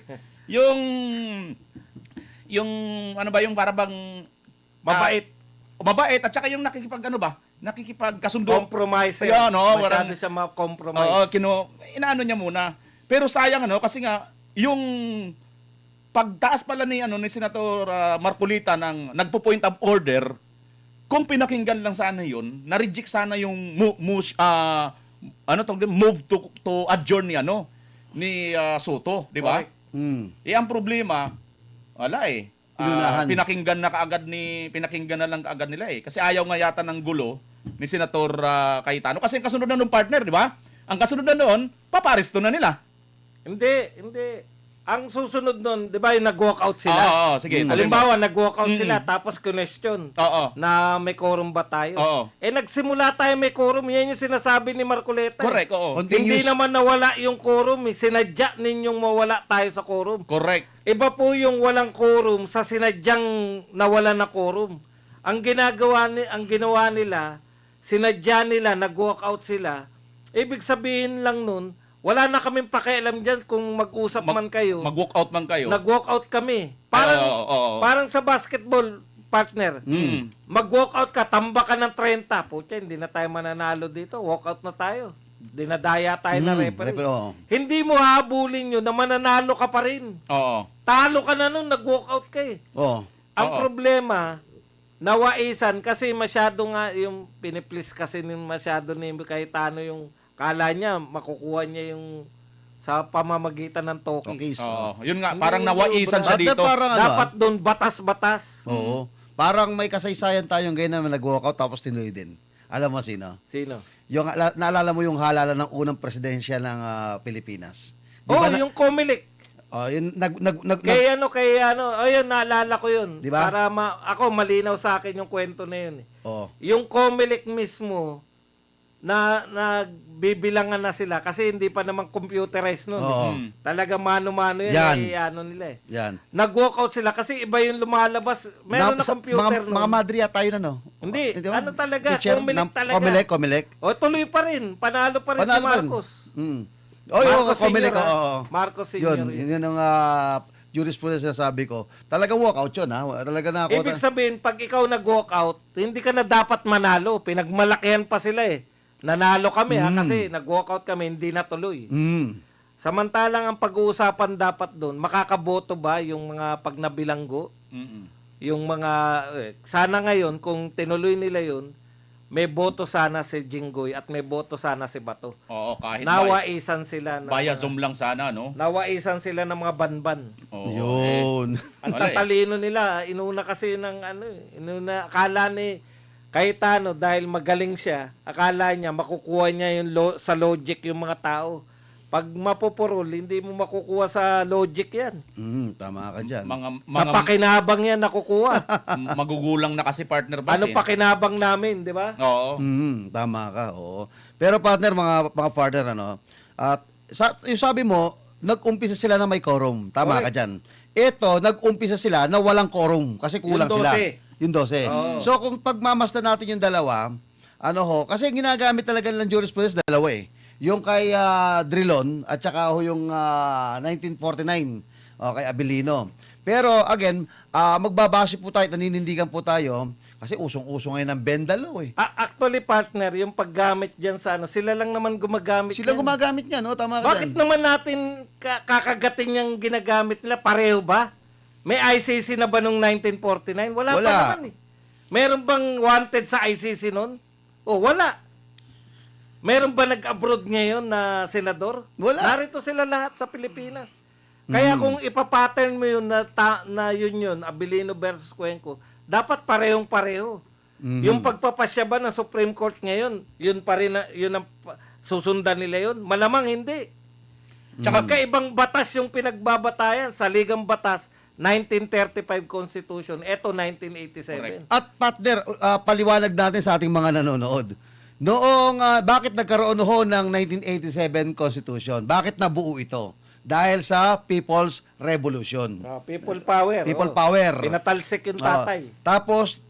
A: Yung ano ba yung parang
C: Mabait.
A: mabait at saka yung nakikipagkasundo.
C: Compromiser.
A: Ayun,
C: Masyado
A: parang-
C: siya ma-compromise.
A: Oo, inaano niya muna. Pero sayang kasi nga yung pagtaas pala ni Senator Marcolita ng nagpo-point of order, kung pinakinggan lang sana 'yon, na-reject sana yung move to adjourn ni Soto, di ba?
C: Correct.
A: Ang problema, wala eh.
B: Inunahan.
A: Pinakinggan na lang kaagad nila eh. Kasi ayaw nga yata ng gulo ni Senator Cayetano. Kasi ang kasunod na nung partner, di ba? Ang kasunod na noon, paparesto na nila.
C: Hindi. Ang susunod nun, di ba yung nag-walk out sila?
A: Oo, sige.
C: Halimbawa, nag-walk out sila, tapos question
A: Oo.
C: na may quorum ba tayo?
A: Oo.
C: Nagsimula tayo may quorum. Yan yung sinasabi ni Marcoleta.
A: Correct, oo.
C: Hindi naman nawala yung quorum. Sinadya ninyong mawala tayo sa quorum.
A: Correct.
C: Iba po yung walang quorum sa sinadyang nawala na quorum. Ang ginawa nila, sinadya nila, nag-walk out sila. Ibig sabihin lang nun, wala na kaming pakialam dyan kung mag-usap man kayo.
A: Mag-walk out man kayo.
C: Nag-walk out kami. Parang,
A: Oo.
C: parang sa basketball, partner. Mag-walk out ka, tamba ka ng 30. Pucha, hindi na tayo mananalo dito. Walk out na tayo. Dinadaya tayo na referee.
B: referee, oo.
C: Hindi mo habulin yun na mananalo ka pa rin.
A: Oo.
C: Talo ka na nun, nag-walk out ka eh.
B: Oo.
C: Ang
A: Oo.
C: problema, nawaisan kasi masyado nga yung piniplis kasi masyado ni Cayetano yung kala niya makukuha niya yung sa pamamagitan ng
B: Okay,
C: tokis.
A: Oo. Yun nga,
C: Hindi,
A: parang nawaisan siya
B: Partner,
A: dito.
B: parang
C: Dapat doon batas-batas.
B: Oo. Parang may kasaysayan tayong ganyan na nag-walkout tapos tinuloy din. Alam mo sino?
C: Sino?
B: Yung, naalala mo yung halalan ng unang presidensya ng Pilipinas? Di
C: Oh,
B: ba na-
C: yung Comelec.
B: yun,
C: Kay ayun, naalala ko yun.
B: Di ba?
C: Para ako, malinaw sa akin yung kwento na yun.
B: oh,
C: Yung Comelec mismo, na nagbibilangan na sila kasi hindi pa naman computerized nun.
B: Oo.
C: Talaga mano-mano yan.
B: Yan.
C: Ano nila eh.
B: yan.
C: Nag-walkout sila kasi iba yung lumalabas. Meron na computer nun.
B: Mga madriya tayo na, no?
C: Hindi.
B: ba?
C: Ano talaga?
B: Teacher
C: Comelec
B: ng-
C: talaga.
B: Comelec.
C: O, tuloy pa rin. Panalo pa rin si
B: Panalo pa rin.
C: Marcos.
B: Marcos Comelec,
C: Senior,
B: oo.
C: Marcos Senior.
B: Yun ang jurisprudence na sabi ko. Talagang walkout yun, ha? Talaga na ako.
C: Ibig sabihin, pag ikaw nag-walkout, hindi ka na dapat manalo. Pinagmalakihan pa sila eh. Nanalo kami kasi nag-walkout kami, hindi natuloy. Samantalang ang pag-uusapan dapat doon, makakaboto ba yung mga pag nabilanggo? Yung mga, sana ngayon, kung tinuloy nila yun, may boto sana si Jinggoy at may boto sana si Bato.
A: Oo, kahit
C: Nawaisan sila.
A: via Zoom lang sana, no?
C: Nawaisan sila ng mga banban.
A: Oo.
B: Yun.
C: Ang
A: Wala eh.
C: tatalino nila, inuna kasi ng akala ni Cayetano dahil magaling siya, akala niya makukuha niya yung sa logic yung mga tao. Pag mapupurol, hindi mo makukuha sa logic yan.
B: Tama ka dyan.
C: Sa pakinabang yan nakukuha.
A: Magugulang na kasi partner ba?
C: Ano pakinabang namin, di ba?
A: Oo.
B: Tama ka, oo. Pero partner, mga partner, at yung sabi mo, nag-umpisa sila na may quorum. Tama ka dyan. Ito, nag-umpisa sila na walang quorum kasi kulang
C: Yung 12.
B: sila. Yung 12.
C: Oo.
B: So, kung pagmamasta natin yung dalawa, ano ho, kasi ginagamit talaga ng jurisprudence dalawa eh. Yung kay Drilon at saka ho yung 1949 kay Abilino. Pero again, magbabase po tayo, naninindigan po tayo kasi usong-uso ngayon ng Bendalo eh.
C: Actually, partner, yung paggamit dyan sa ano, sila lang naman gumagamit
B: Sila
C: yan.
B: gumagamit niya, no? Tama ka
C: Bakit
B: dyan.
C: naman natin kakagating yung ginagamit nila? Pareho ba? May ICC na ba nung 1949? Wala pa
B: Wala.
C: naman eh. Meron bang wanted sa ICC nun? O, wala. Meron ba nag-abroad ngayon na senador?
B: Wala.
C: Narito sila lahat sa Pilipinas. Kaya kung ipapattern mo yun na yun, Abilino versus Cuenco, dapat parehong-pareho. Yung pagpapasya ba ng Supreme Court ngayon, yun pa rin, yun ang susundan nila yun? Malamang hindi. Tsaka kaibang batas yung pinagbabatayan sa Ligang Batas, 1935 Constitution, eto 1987.
B: At partner, paliwanag natin sa ating mga nanonood. Noong, bakit nagkaroon ho ng 1987 Constitution? Bakit nabuo ito? Dahil sa People's Revolution.
C: People power.
B: People power.
C: Pinatalsik yung tatay.
B: Tapos,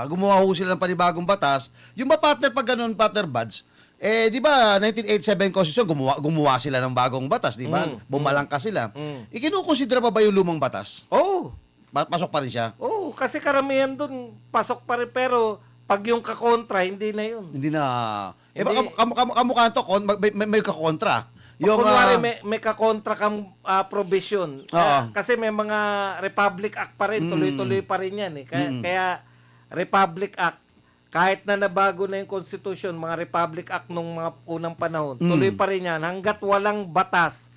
B: gumawa ho sila ng panibagong batas. Yung ba partner, pag ganun, partner buds, di ba, 1987 Constitution, gumawa sila ng bagong batas, di ba? Bumalangka sila. Ikinukonsidera pa ba yung lumang batas?
C: Oo.
B: Pasok pa rin siya?
C: Oo, kasi karamihan dun, pasok pa rin, pero pag yung kakontra, hindi na yun.
B: Hindi na.
C: Hindi.
B: Kamukha to, may kakontra. Yung,
C: Kunwari, may kakontra kang provision.
B: Oo.
C: Kasi may mga Republic Act pa rin, tuloy-tuloy pa rin yan. Kaya Republic Act, kahit na nabago na yung Constitution, mga Republic Act nung mga unang panahon, tuloy pa rin yan hanggat walang batas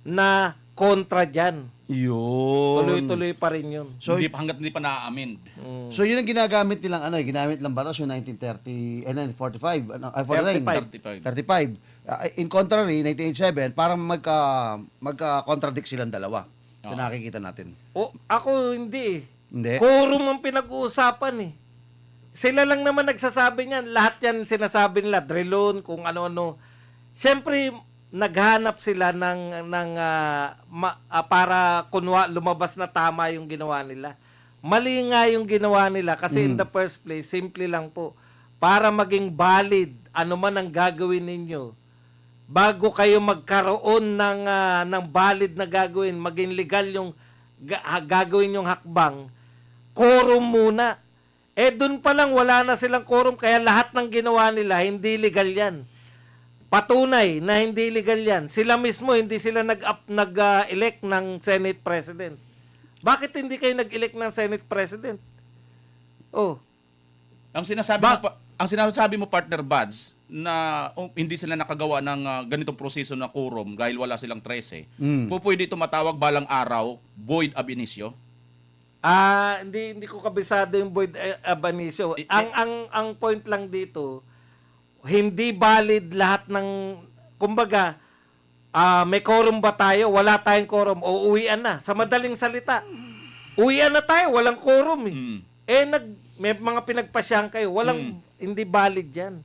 C: na kontra dyan.
B: yun.
C: Tuloy-tuloy pa rin yun.
B: So,
A: hanggat hindi pa na-amend.
B: so yun ang ginagamit nilang ginamit lang batas yung 1930 and 45 49 35. In contrary 1987 parang magka-contradict silang dalawa. So nakikita natin.
C: Ako hindi eh.
B: Hindi.
C: Quorum ang pinag-uusapan eh. Sila lang naman nagsasabi niyan. Lahat yan sinasabi nila. Drilon, kung ano-ano. Siyempre, naghanap sila para lumabas na tama yung ginawa nila. Mali nga yung ginawa nila kasi in the first place, simple lang po. Para maging valid, ano man ang gagawin ninyo, bago kayo magkaroon ng valid na gagawin, maging legal yung gagawin yung hakbang, quorum muna. Dun pa lang wala na silang quorum kaya lahat ng ginawa nila hindi legal yan. Patunay na hindi legal yan. Sila mismo hindi sila nag-elect ng Senate President. Bakit hindi kayo nag-elect ng Senate President?
A: Ang sinasabi mo partner Buds na hindi sila nakagawa ng ganitong proseso na quorum dahil wala silang 13. Pwede ito matawag balang araw void ab initio.
C: Hindi ko kabisado yung void ab initio. Ang point lang dito, hindi valid lahat ng, kumbaga, may quorum ba tayo? Wala tayong quorum. O uwian na. Sa madaling salita, uwian na tayo. Walang quorum eh. May mga pinagpasyang kayo. Hindi valid yan.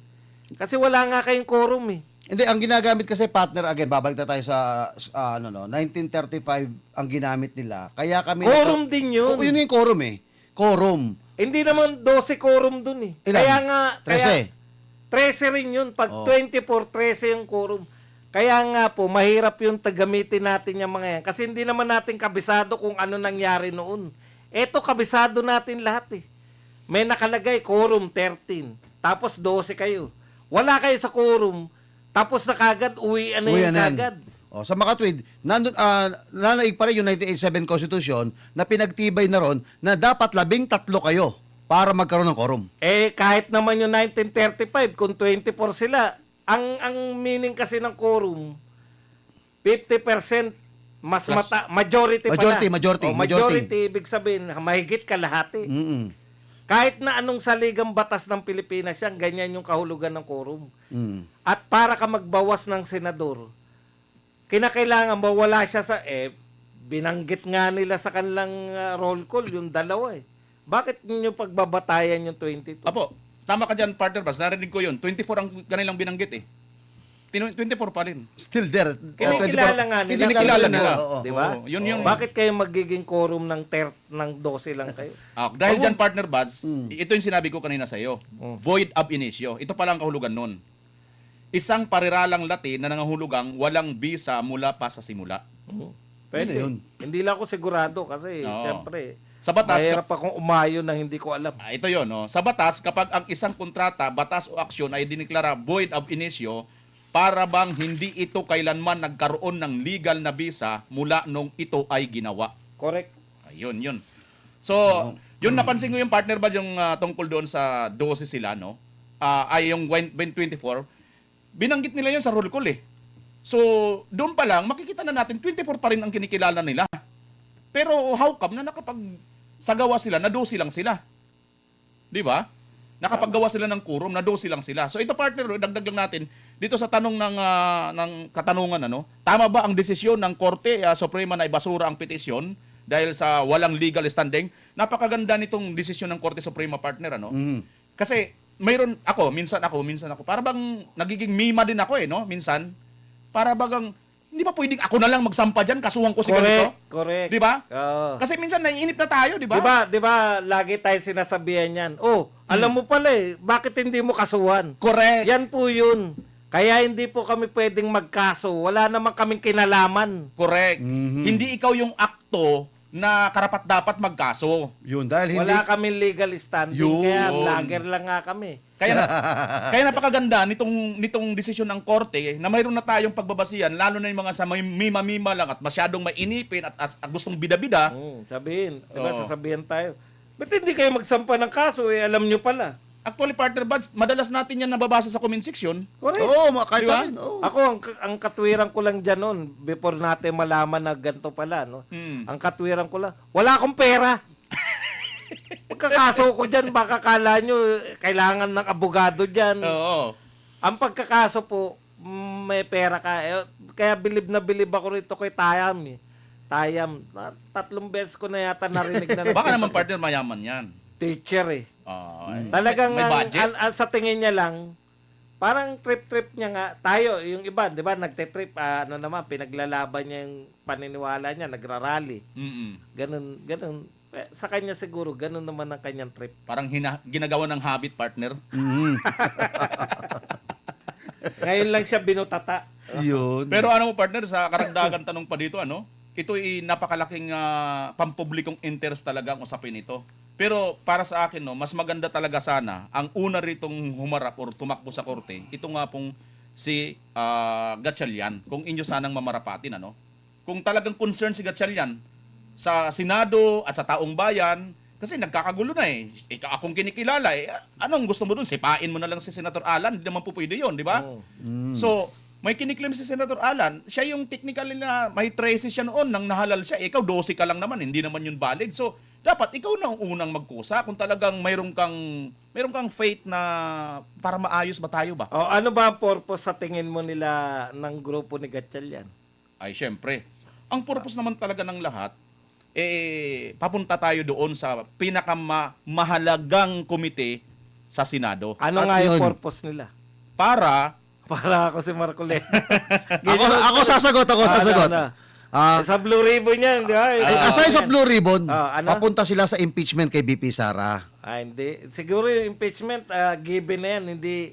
C: Kasi wala nga kayong quorum eh.
B: Hindi, ang ginagamit kasi partner, again, babalik na tayo sa 1935 ang ginamit nila. Kaya kami...
C: Quorum din yun.
B: Yun yung quorum eh. Quorum.
C: Hindi naman 12 quorum dun eh.
B: Ilan?
C: Kaya nga... 13
B: 13.
C: rin yun. Pag 24, 13 yung quorum. Kaya nga po, mahirap yung gamitin natin yung mga yan. Kasi hindi naman natin kabisado kung ano nangyari noon. Eto, kabisado natin lahat eh. May nakalagay, quorum 13. Tapos 12 kayo. Wala kayo sa quorum. Tapos na kagad, uwian na yung kagad.
B: Sa makatwid, nanaig pa rin yung 1987 Constitution na pinagtibay na ron na dapat 13 kayo para magkaroon ng quorum.
C: Kahit naman yung 1935, kung 24 sila, ang meaning kasi ng quorum, 50% majority pala.
B: Majority.
C: Ibig sabihin, mahigit kalahati. Kahit na anong saligang batas ng Pilipinas yan, ganyan yung kahulugan ng quorum. At para ka magbawas ng senador, kinakailangan mawala siya sa binanggit nga nila sa kanilang roll call, yung dalawa eh. Bakit niyo pagbabatayan yung 22?
A: Apo, tama ka dyan partner Buds. Narinig ko yun. 24 ang kanilang binanggit eh. 24 pa rin.
B: Still there.
C: Kinikilala nga nila.
A: Kinikilala nila.
B: Oo.
C: Di ba?
A: Oo, yun yung...
C: Bakit kayo magiging quorum ng 12 lang kayo?
A: Dahil dyan, partner Buds, ito yung sinabi ko kanina sa iyo. Void ab initio. Ito pala ang kahulugan nun. Isang pariralang Latin na nangahulugang walang bisa mula pa sa simula.
C: Pwede.
B: Yun.
C: Hindi lang ako sigurado kasi
A: Oo.
C: siyempre
A: Sa batas,
C: mahirap akong umayo na hindi ko alam.
A: ito yun, no? Sa batas, kapag ang isang kontrata, batas o aksyon ay diniklara void ab initio, para bang hindi ito kailanman nagkaroon ng legal na bisa mula nung ito ay ginawa.
C: Correct.
A: Ayun, yun. So, yun napansin ko yung partner ba yung tungkol doon sa 12 sila, no? Ay yung 24, binanggit nila yun sa roll call eh. So, doon pa lang, makikita na natin, 24 pa rin ang kinikilala nila. Pero how come na sagawa sila, na 12 lang sila? Di ba? Nakapaggawa sila ng quorum, na 12 lang sila. So ito partner, dagdag lang natin dito sa tanong ng katanungan, ano? Tama ba ang desisyon ng Korte Suprema na ibasura ang petisyon dahil sa walang legal standing? Napakaganda nitong desisyon ng Korte Suprema, partner, ano? Kasi mayroon minsan ako, para bang nagiging mima din ako no? Minsan, para bagang hindi ba pwedeng ako na lang magsampa diyan, kasuhan ko si ganito?
C: Correct.
A: Di ba?
C: Oo.
A: Kasi minsan naiinip na tayo, di ba?
C: Di ba, lagi tayo sinasabihan yan. Oh, alam mo pala bakit hindi mo kasuhan?
A: Correct.
C: Yan po yun. Kaya hindi po kami pwedeng magkaso. Wala naman kaming kinalaman.
A: Correct. Hindi ikaw yung akto na karapat-dapat magkaso.
B: Yun, dahil hindi...
C: Wala kaming legal standing.
B: Yun.
C: Kaya vlogger lang nga kami.
A: Kaya napakaganda nitong desisyon ng korte na mayroon na tayong pagbabasihan, lalo na yung mga sa mima-mima lang at masyadong mainipin at gustong bida-bida.
C: Sabihin. Diba,
A: Oo.
C: sasabihin tayo. Ba't hindi kayo magsampa ng kaso? Alam nyo pala.
A: Actually, partner Buds, madalas natin yan nababasa sa comment section.
C: Correct.
B: Oo, kahit
A: Di ba?
B: sa akin. Oo.
C: Ako, ang katwiran ko lang dyan noon, before natin malaman na ganito pala, no? Ang katwiran ko lang, wala akong pera. Pagkakaso ko dyan, baka kala nyo, kailangan ng abogado dyan.
A: Oo.
C: Ang pagkakaso po, may pera ka. Kaya bilib na bilib ako rito kay Tayam. Tayam, 3 beses ko na yata narinig na.
A: Baka naman partner mayaman yan.
C: Teacher Talagang
A: may budget.
C: sa tingin niya lang, parang trip-trip niya nga. Tayo, yung iba, di ba, nagte-trip, pinaglalaban niya yung paniniwala niya, nagrarally. Ganun. Sa kanya siguro, ganun naman ang kanyang trip.
A: Parang ginagawa ng habit, partner.
C: Ngayon lang siya binutata.
B: Yun.
A: Pero ano mo, partner, sa karagdagan tanong pa dito, ito ay napakalaking pampublikong interest talaga ang usapin ito. Pero para sa akin, mas maganda talaga sana ang una ritong humarap or tumakbo sa korte, ito nga pong si Gatchalian, kung inyo sanang mamarapatin. Kung talagang concern si Gatchalian sa Senado at sa taong bayan, kasi nagkakagulo na akong kinikilala, anong gusto mo dun? Sipain mo na lang si Senator Alan, hindi naman po pwede yun, di ba? So, may kiniklaim si Senator Alan, siya yung technically na may traces siya noon nang nahalal siya. Ikaw 12 ka lang naman, hindi naman yun valid. So, dapat ikaw na ang unang magkusa kung talagang mayroon kang faith na para maayos ba tayo ba?
C: O, ano ba ang purpose sa tingin mo nila ng grupo ni Gatchalian?
A: Ay, syempre. Ang purpose naman talaga ng lahat, papunta tayo doon sa pinakamahalagang komite sa Senado.
C: Ano
B: At
C: nga yung
B: yun.
C: purpose nila?
A: Para
C: Para ako si Marcoleta.
B: Ako sasagot.
C: Sa Blue Ribbon yan, di ba?
B: Aside sa Blue Ribbon,
C: ano?
B: papunta sila sa impeachment kay BP Sara.
C: Hindi. Siguro yung impeachment, given na yan. Hindi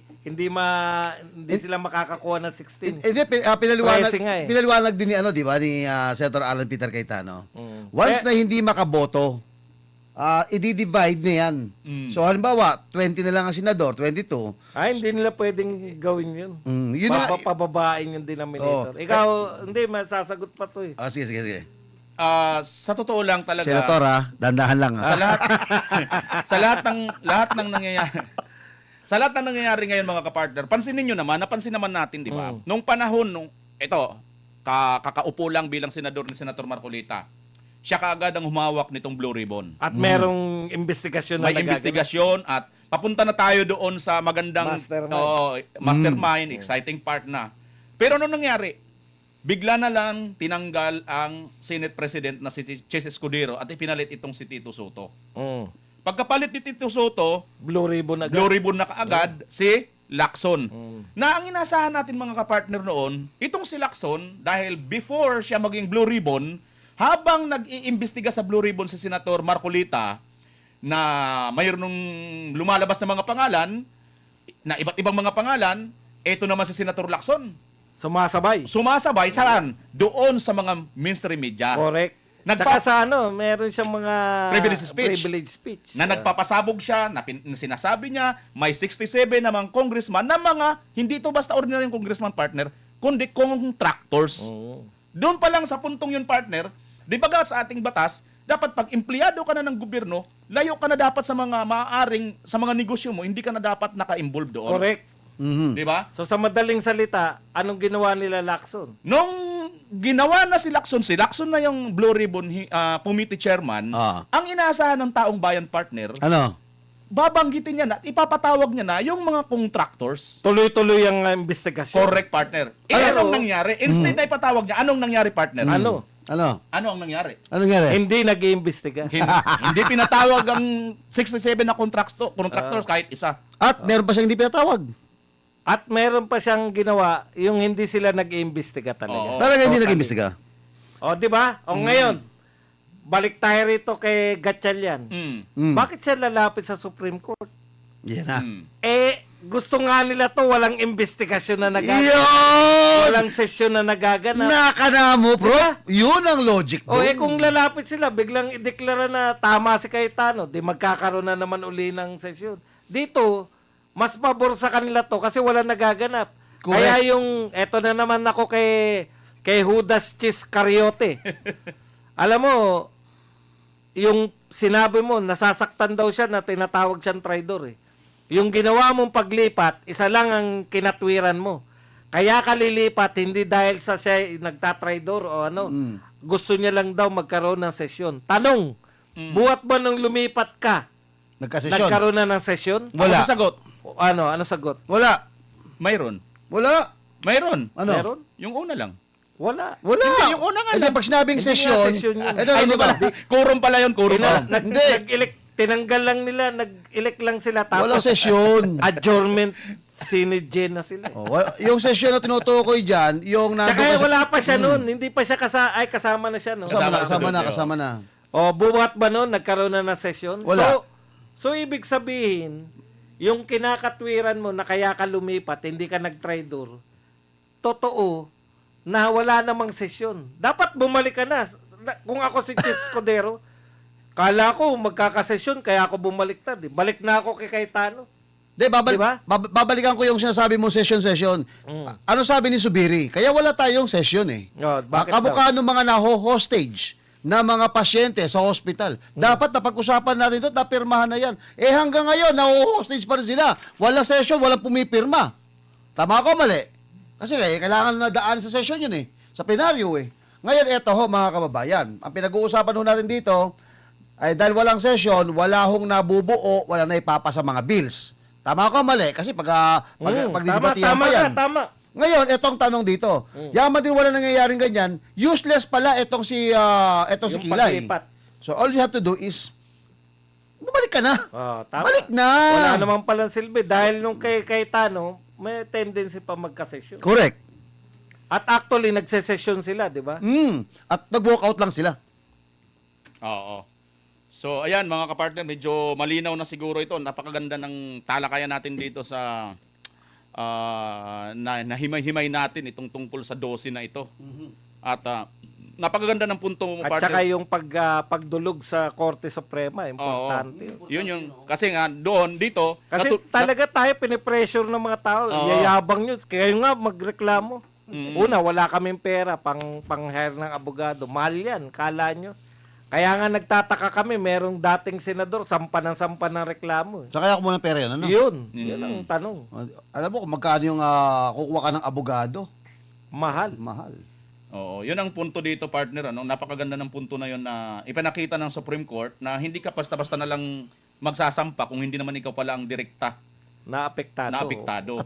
C: sila makakakuha ng 16.
B: Hindi,
C: Pressing nga
B: pinaliwanag din di ba, ni Senator Alan Peter Cayetano. Once na hindi makaboto, i-divide na yan. So halimbawa, 20 na lang ang senador, 22.
C: Hindi nila pwedeng gawin yun.
B: Yun na,
C: Pababain yung denominator. Ikaw, hindi, masasagot pa to
B: sige.
A: sa totoo lang talaga
B: Senator dandahan lang
A: sa lahat ng nangyayari. Sa lahat ng nangyayari ngayon mga kapartner, napansin naman natin, di ba? Nung panahon kakaupo lang bilang senador ni Senator Marcoleta, siya kaagad ang humawak nitong Blue Ribbon.
C: At merong investigasyon na
A: May investigasyon at papunta na tayo doon sa magandang mastermind, exciting part na. Pero ano nangyari? Bigla na lang tinanggal ang Senate President na si Chess Escudero at ipinalit itong si Tito Soto. Pagkapalit ni Tito Soto,
C: Blue Ribbon
A: Blue Ribbon na kaagad si Lacson. Na ang inasahan natin mga kapartner noon, itong si Lacson, dahil before siya maging Blue Ribbon, habang nag-iimbestiga sa Blue Ribbon si Senator Marcolita na mayroon nung lumalabas na mga pangalan, na iba't ibang mga pangalan, eto naman si Senator Lacson.
C: Sumasabay.
A: Sumasabay saan? Doon sa mga mainstream media.
C: Correct. Tsaka sa meron siyang mga privilege speech.
A: Na nagpapasabog siya, na sinasabi niya, may 67 namang congressman na mga, hindi ito basta ordinaryong congressman partner, kundi contractors. Doon pa lang sa puntong yun partner, di ba sa ating batas, dapat pag empleyado ka na ng gobyerno, layo ka na dapat sa mga maaaring, sa mga negosyo mo, hindi ka na dapat naka-involve doon.
C: Correct.
A: Di ba?
C: So sa madaling salita, anong ginawa nila Lacson?
A: Nung ginawa na si Lacson na yung Blue Ribbon Committee Chairman, ang inaasahan ng taong bayan partner,
B: Ano?
A: babanggitin niya na at ipapatawag niya na yung mga contractors.
C: Tuloy-tuloy ang investigasyon.
A: Correct, partner. Anong nangyari? Instead na ipatawag niya, anong nangyari, partner?
C: Ano?
B: Ano?
A: Ano ang nangyari?
B: Ano nangyari?
C: Hindi nag-iimbestiga.
A: Hindi pinatawag ang 67 na contractors kahit isa.
B: At meron pa siyang hindi pinatawag.
C: At meron pa siyang ginawa, yung hindi sila nag-iimbestiga talaga.
B: Talaga hindi nag-imbestiga.
C: O, di ba? O ngayon, balik tayo rito kay Gatchalian. Bakit siya lalapit sa Supreme Court?
B: Yan na.
C: Gusto nga nila to, walang investigasyon na nagaganap.
B: Yun!
C: Walang sesyon na nagaganap.
B: Nakana mo, bro.
C: Diba?
B: Yun ang logic
C: O
B: doon.
C: kung lalapit sila, biglang ideklara na tama si Cayetano, di magkakaroon na naman uli ng sesyon. Dito, mas pabor sa kanila to kasi wala nagaganap.
B: Correct.
C: Kaya eto na naman ako kay Judas Iscariote. Alam mo, yung sinabi mo, nasasaktan daw siya na tinatawag siyang traidor eh. Yung ginawa mong paglipat, isa lang ang kinatwiran mo. Kaya ka lilipat, hindi dahil sa siya nagtatraidor o ano. Gusto niya lang daw magkaroon ng sesyon. Tanong, buhat ba nung lumipat ka,
B: Nagkasesyon.
C: nagkaroon na ng sesyon?
B: Wala.
A: Ano sagot?
C: Ano sagot?
B: Wala.
A: Mayroon.
B: Wala.
A: Mayroon.
B: Ano?
C: Meron?
A: Yung una lang.
C: Wala.
B: Wala.
A: Hindi, yung una nga
B: Hindi,
A: lang.
B: pag sinabing
C: Hindi nga
B: session,
C: session yun.
B: ito,
A: Ay,
B: ito,
A: di ba? Quorum pala yun, quorum pala.
B: Hindi.
C: Tinanggal lang nila, nag-elect lang sila,
B: wala
C: tapos
B: session.
C: adjournment, sinidjen na sila.
B: Yung session na tinutukoy dyan, yung
C: Tsaka
B: nandun
C: wala pa siya noon, hindi pa siya kasama na siya, no?
B: kasama na.
C: O, buwat ba noon, nagkaroon na ng session?
B: Wala.
C: So, ibig sabihin, yung kinakatwiran mo na kaya ka lumipat, hindi ka nag-traidor, totoo na wala namang sesyon. Dapat bumalik ka na. Kung ako si Chis Escudero, kala ko magkakasesyon, kaya ako bumaliktad. Balik na ako kay Cayetano. Diba?
B: Babalikan ko yung sinasabi mo session. Ano sabi ni Subiri? Kaya wala tayong session eh.
C: Oh, bakit
B: Kamukha ng mga naho-hostage na mga pasyente sa hospital. Dapat napag-usapan natin ito, napirmahan na yan. Hanggang ngayon, naho-hostage pa rin sila. Wala session, walang pumipirma. Tama ko, mali? Kasi kailangan na daan sa session yun eh. Sa plenaryo eh. Ngayon, eto ho mga kababayan. Ang pinag-uusapan ho natin dito, ay dahil walang session, wala hong nabubuo, wala na ipapasa mga bills. Tama ko, mali? Kasi pagdidibatihan pa yan.
C: Tama.
B: Ngayon, etong tanong dito. Yaman din wala nangyayaring ganyan, useless pala etong si
C: Yung
B: Kilay.
C: paglipat.
B: So all you have to do is bumalik ka na.
C: Tama.
B: Balik na.
C: Wala naman palang silbi. Dahil nung kay Cayetano, may tendency pa magka-session.
B: Correct.
C: At actually, nagse-session sila, di ba?
B: At nag-walkout lang sila.
A: Oo. So, ayan mga kapartner, medyo malinaw na siguro ito. Napakaganda ng talakayan natin dito sa nahimay-himay natin itong tungkol sa 12 na ito. At napakaganda ng punto mo,
C: At
A: partner.
C: saka yung pagdulog sa Korte Suprema, importante.
A: Yun yung, kasi nga doon, dito,
C: Kasi talaga tayo pinipressure ng mga tao. Yayabang nyo. Kaya nga magreklamo. Una, wala kaming pera pang-hire ng abogado. Mahal yan, kala nyo. Kaya nga nagtataka kami, merong dating senador, sampa ng reklamo.
B: Sa kaya ko muna pera yun, ano?
C: Yun ang tanong.
B: Alam mo kung magkano yung kukuha ka ng abogado?
C: Mahal.
B: Mahal.
A: Oo, yun ang punto dito, partner. Ano? Napakaganda ng punto na yun na ipinakita ng Supreme Court na hindi ka basta-basta na lang magsasampa kung hindi naman ikaw pala ang direkta
C: Naapektado.
A: na apektado.